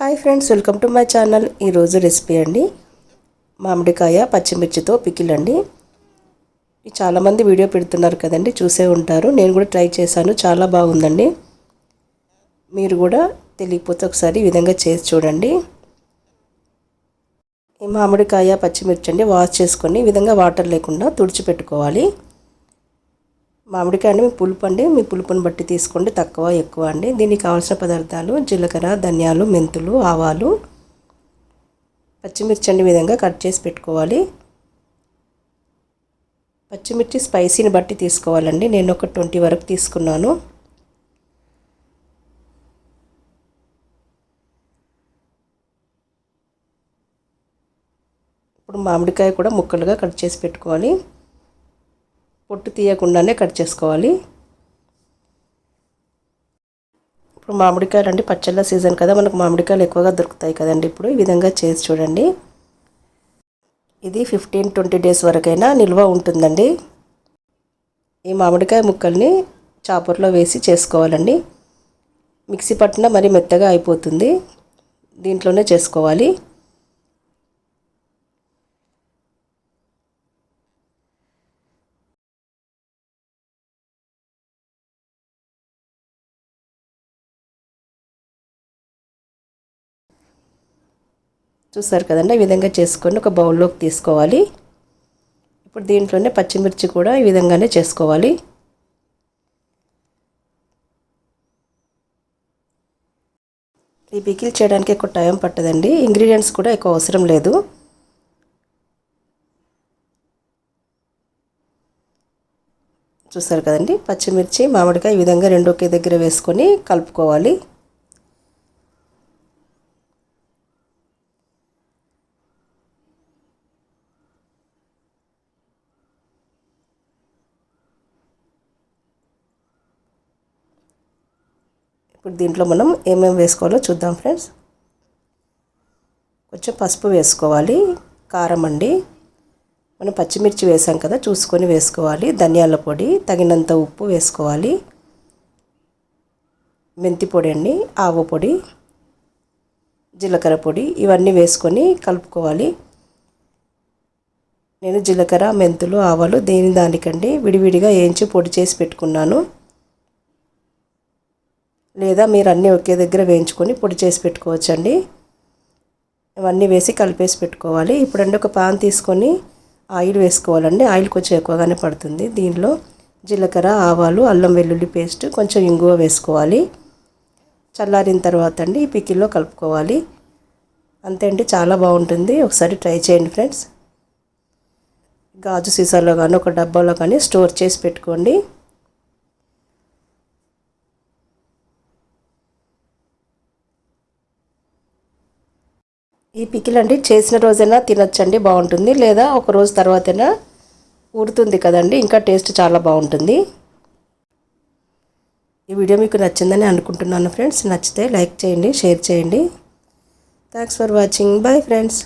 Hi friends, welcome to my channel. ఈరోజు recipe అండి మామిడికాయ పచ్చిమిర్చితో పికిల్ అండి. చాలామంది వీడియో పెడుతున్నారు కదండి, చూసే ఉంటారు. నేను కూడా ట్రై చేశాను, చాలా బాగుందండి. మీరు కూడా తెలియకపోతే ఒకసారి ఈ విధంగా చేసి చూడండి. ఈ మామిడికాయ పచ్చిమిర్చి అండి వాష్ చేసుకొని ఈ విధంగా వాటర్ లేకుండా తుడిచిపెట్టుకోవాలి. మామిడికాయ అండి మీ పులుపు అండి, మీ పులుపుని బట్టి తీసుకోండి, తక్కువ ఎక్కువ అండి. దీనికి కావాల్సిన పదార్థాలు జీలకర్ర, ధనియాలు, మెంతులు, ఆవాలు, పచ్చిమిర్చి అండి విధంగా కట్ చేసి పెట్టుకోవాలి. పచ్చిమిర్చి స్పైసీని బట్టి తీసుకోవాలండి. నేను ఒక 20 వరకు తీసుకున్నాను. ఇప్పుడు మామిడికాయ కూడా ముక్కలుగా కట్ చేసి పెట్టుకోవాలి. పొట్టు తీయకుండానే కట్ చేసుకోవాలి. ఇప్పుడు మామిడికాయలు అంటే పచ్చళ్ళ సీజన్ కదా, మనకు మామిడికాయలు ఎక్కువగా దొరుకుతాయి కదండి. ఇప్పుడు ఈ విధంగా చేసి చూడండి. ఇది 15-20 డేస్ వరకైనా నిల్వ ఉంటుందండి. ఈ మామిడికాయ ముక్కల్ని చాపర్లో వేసి చేసుకోవాలండి. మిక్సీ పట్టిన మరి మెత్తగా అయిపోతుంది, దీంట్లోనే చేసుకోవాలి. చూసారు కదండి, ఈ విధంగా చేసుకొని ఒక బౌల్లోకి తీసుకోవాలి. ఇప్పుడు దీంట్లోనే పచ్చిమిర్చి కూడా ఈ విధంగానే చేసుకోవాలి. ఈ పికిల్ చేయడానికి ఎక్కువ టైం పట్టదండి, ఇంగ్రీడియంట్స్ కూడా ఎక్కువ అవసరం లేదు. చూసారు కదండి, పచ్చిమిర్చి మామిడికాయ ఈ విధంగా రెండు ఒకే దగ్గర వేసుకొని కలుపుకోవాలి. ఇప్పుడు దీంట్లో మనం ఏమేమి వేసుకోవాలో చూద్దాం ఫ్రెండ్స్. కొంచెం పసుపు వేసుకోవాలి. కారం అండి, మనం పచ్చిమిర్చి వేసాం కదా, చూసుకొని వేసుకోవాలి. ధనియాల పొడి, తగినంత ఉప్పు వేసుకోవాలి. మెంతి పొడి అండి, ఆవ పొడి, జీలకర్ర పొడి, ఇవన్నీ వేసుకొని కలుపుకోవాలి. నేను జీలకర్ర, మెంతులు, ఆవాలు దానికండి విడివిడిగా వేయించి పొడి చేసి పెట్టుకున్నాను. లేదా మీరు అన్నీ ఒకే దగ్గర వేయించుకొని పొడి చేసి పెట్టుకోవచ్చండి. ఇవన్నీ వేసి కలిపేసి పెట్టుకోవాలి. ఇప్పుడండి ఒక పాన్ తీసుకొని ఆయిల్ వేసుకోవాలండి. ఆయిల్ కొంచెం ఎక్కువగానే పడుతుంది. దీనిలో జీలకర్ర, ఆవాలు, అల్లం వెల్లుల్లి పేస్ట్, కొంచెం ఇంగువ వేసుకోవాలి. చల్లారిన తర్వాత అండి ఈ పికిల్లో కలుపుకోవాలి. అంతే అండి, చాలా బాగుంటుంది. ఒకసారి ట్రై చేయండి ఫ్రెండ్స్. గాజు సీసాలో కానీ ఒక డబ్బాలో కానీ స్టోర్ చేసి పెట్టుకోండి. ఈ పికిల్ అండి చేసిన రోజైనా తినొచ్చండి, బాగుంటుంది. లేదా ఒక రోజు తర్వాతైనా ఊరుతుంది కదండి, ఇంకా టేస్ట్ చాలా బాగుంటుంది. ఈ వీడియో మీకు నచ్చిందని అనుకుంటున్నాను ఫ్రెండ్స్. నచ్చితే లైక్ చేయండి, షేర్ చేయండి. Thanks for watching. Bye friends.